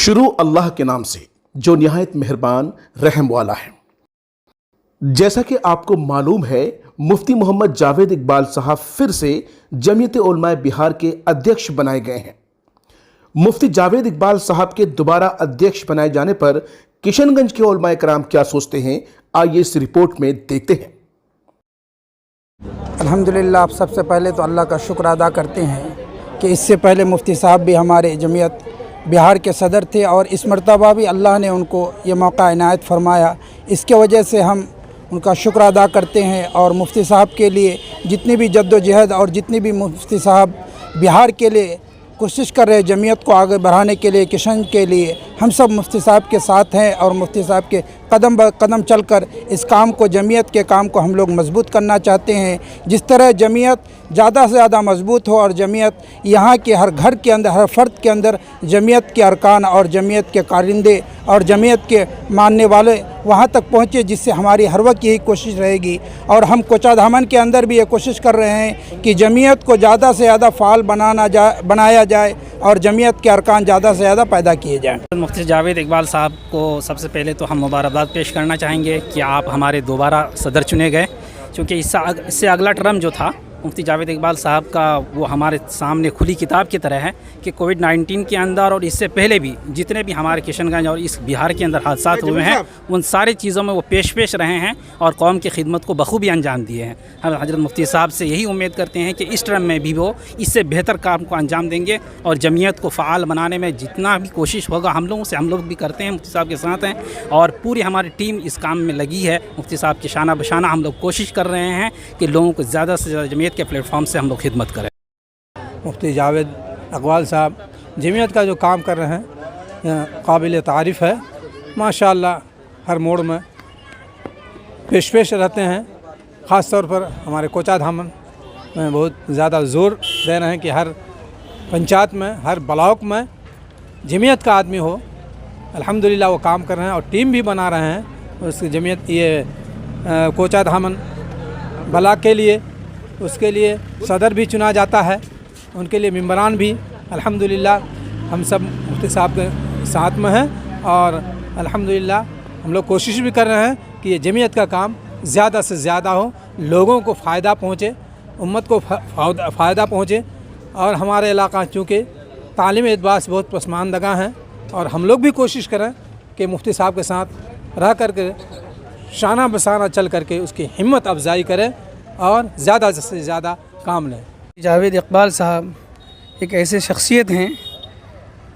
शुरू अल्लाह के नाम से जो निहायत मेहरबान रहम वाला है। जैसा कि आपको मालूम है, मुफ्ती मोहम्मद जावेद इकबाल साहब फिर से जमीयत उलमाए बिहार के अध्यक्ष बनाए गए हैं। मुफ्ती जावेद इकबाल साहब के दोबारा अध्यक्ष बनाए जाने पर किशनगंज के उलमाए कराम क्या सोचते हैं, आइए इस रिपोर्ट में देखते हैं। अल्हम्दुलिल्लाह, आप सबसे पहले तो अल्लाह का शुक्र अदा करते हैं कि इससे पहले मुफ्ती साहब भी हमारे जमीयत बिहार के सदर थे और इस मरतबा भी अल्लाह ने उनको ये मौका इनायत फरमाया। इसके वजह से हम उनका शुक्र अदा करते हैं और मुफ्ती साहब के लिए जितनी भी जद्दोजहद और जितनी भी मुफ्ती साहब बिहार के लिए कोशिश कर रहे हैं जमीयत को आगे बढ़ाने के लिए, किशनगंज के लिए, हम सब मुफ्ती साहब के साथ हैं और मुफ्ती साहब के कदम ब कदम चलकर इस काम को, जमीयत के काम को हम लोग मजबूत करना चाहते हैं। जिस तरह जमीयत ज़्यादा से ज़्यादा मजबूत हो और जमीयत यहाँ के हर घर के अंदर, हर फ़र्द के अंदर जमीयत के अरकान और जमीयत के कारिंदे और जमीयत के मानने वाले वहाँ तक पहुँचे, जिससे हमारी हर वक्त यही कोशिश रहेगी। और हम कोचाधामन के अंदर भी ये कोशिश कर रहे हैं कि जमीयत को ज़्यादा से ज़्यादा फ़ाल बनाया जाए और जमीयत के अरकान ज़्यादा से ज़्यादा पैदा किए जाएँ। मुफ्ती जावेद इकबाल साहब को सबसे पहले तो हम मुबारकबाद पेश करना चाहेंगे कि आप हमारे दोबारा सदर चुने गए, क्योंकि इससे अगला टर्म जो था मुफ्ती जावेद इकबाल साहब का, वो हमारे सामने खुली किताब की तरह है कि कोविड-19 के अंदर और इससे पहले भी जितने भी हमारे किशनगंज और इस बिहार के अंदर हादसात हुए हैं, उन सारी चीज़ों में वो पेश रहे हैं और कौम की खिदमत को बखूबी अंजाम दिए हैं। हम हज़रत मुफ्ती साहब से यही उम्मीद करते हैं कि इस टर्म में भी वो इससे बेहतर काम को अंजाम देंगे और जमीयत को फ़ाल बनाने में जितना भी कोशिश होगा हम लोग भी करते हैं, मुफ्ती साहब के साथ हैं और पूरी हमारी टीम इस काम में लगी है। मुफ्ती साहब के शाना बशाना हम लोग कोशिश कर रहे हैं कि लोगों को ज़्यादा से ज़्यादा जमीयत के प्लेटफॉर्म से हम लोग खिदमत करें। मुफ्ती जावेद इकबाल साहब जमीयत का जो काम कर रहे हैं काबिल तारीफ़ है। माशाअल्लाह हर मोड़ में पेश रहते हैं। ख़ास तौर पर हमारे कोचाधामन में बहुत ज़्यादा ज़ोर दे रहे हैं कि हर पंचायत में, हर ब्लॉक में जमीयत का आदमी हो। अल्हम्दुलिल्लाह वो काम कर रहे हैं और टीम भी बना रहे हैं। उसकी जमीयत ये कोचाधामन ब्लॉक के लिए, उसके लिए सदर भी चुना जाता है, उनके लिए मेंबरान भी। अल्हम्दुलिल्लाह हम सब मुफ्ती साहब के साथ में हैं और अल्हम्दुलिल्लाह हम लोग कोशिश भी कर रहे हैं कि ये जमीयत का काम ज़्यादा से ज़्यादा हो, लोगों को फ़ायदा पहुँचे, उम्मत को फ़ायदा पहुँचे। और हमारे इलाका चूँकि तालीम एतबार से बहुत पसमानदगा हैं और हम लोग भी कोशिश करें कि मुफ्ती साहब के साथ रह करके शाना बसाना चल करके उसकी हिम्मत अफजाई करें और ज़्यादा से ज़्यादा काम लें। जावेद इकबाल साहब एक ऐसे शख्सियत हैं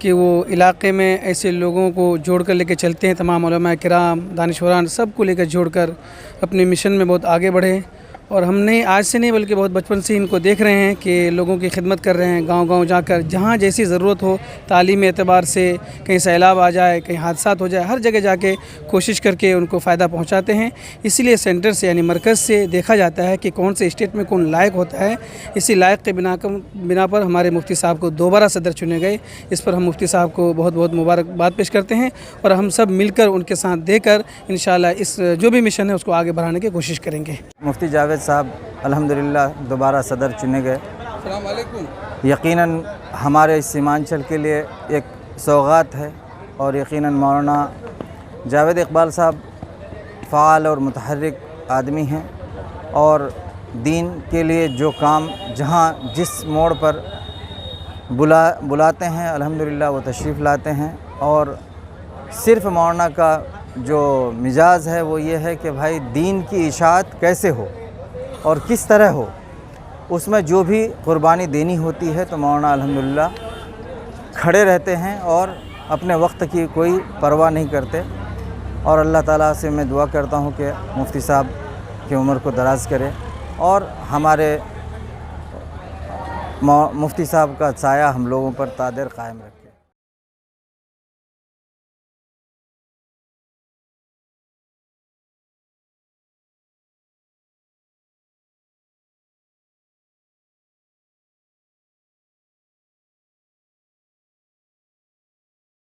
कि वो इलाक़े में ऐसे लोगों को जोड़ कर लेकर चलते हैं, तमाम उलमा किराम, दानिशवरान सबको लेकर जोड़कर अपने मिशन में बहुत आगे बढ़े। और हमने आज से नहीं बल्कि बहुत बचपन से इनको देख रहे हैं कि लोगों की खिदमत कर रहे हैं, गांव-गांव जाकर जहां जैसी ज़रूरत हो, तालीम एतबार से, कहीं सैलाब आ जाए, कहीं हादसात हो जाए, हर जगह जाके कोशिश करके उनको फ़ायदा पहुंचाते हैं। इसीलिए सेंटर से यानी मरकज़ से देखा जाता है कि कौन से स्टेट में कौन लायक होता है। इसी लायक के बिना पर हमारे मुफ्ती साहब को दोबारा सदर चुने गए। इस पर हम मुफ्ती साहब को बहुत बहुत मुबारकबाद पेश करते हैं और हम सब मिलकर उनके साथ देकर इंशाअल्लाह इस जो भी मिशन है उसको आगे बढ़ाने की कोशिश करेंगे। मुफ्ती जावेद साहब अल्हम्दुलिल्लाह दोबारा सदर चुने गए। अस्सलाम वालेकुम। यकीनन हमारे इस सीमांचल के लिए एक सौगात है और यकीनन मौलाना जावेद इकबाल साहब फ़ाल और मुतहर्रिक आदमी हैं और दीन के लिए जो काम जहाँ जिस मोड़ पर बुलाते हैं अल्हम्दुलिल्लाह वो तशरीफ़ लाते हैं। और सिर्फ़ मौलाना का जो मिजाज है वो ये है कि भाई दीन की इशाअत कैसे हो और किस तरह हो, उसमें जो भी कुर्बानी देनी होती है तो मौलाना अल्हम्दुलिल्लाह खड़े रहते हैं और अपने वक्त की कोई परवाह नहीं करते। और अल्लाह ताला से मैं दुआ करता हूँ कि मुफ्ती साहब की उम्र को दराज़ करे और हमारे मुफ्ती साहब का साया हम लोगों पर तादर कायम रखे।